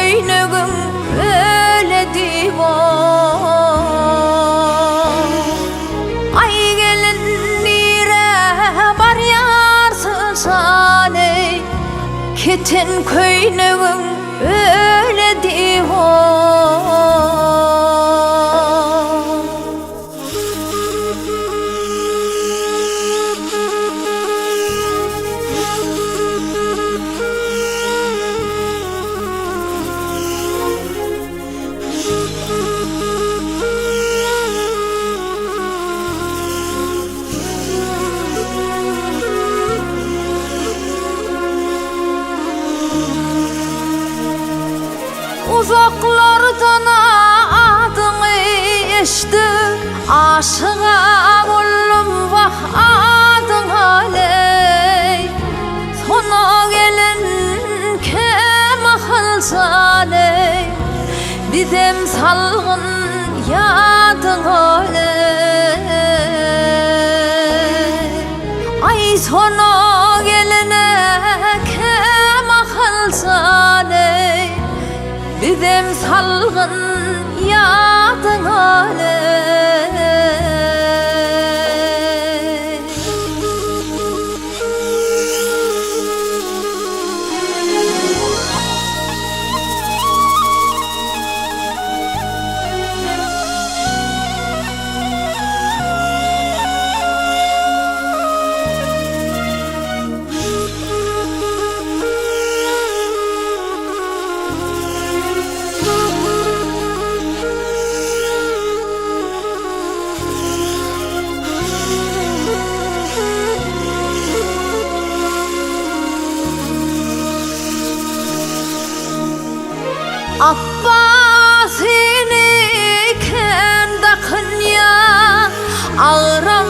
köynügün öyle divan. Ay gelin nire bar yarsın sani, ketin köynügün öyle divan. Uzaklardan adını eşti, aşığa oldum vah adın aley. Sona gelen kem akılsaney, bizim salgın yadın aley. Ay sona gelene kem akılsaney, bizim salgın yadın aley. Abbasini kenda kınya ağram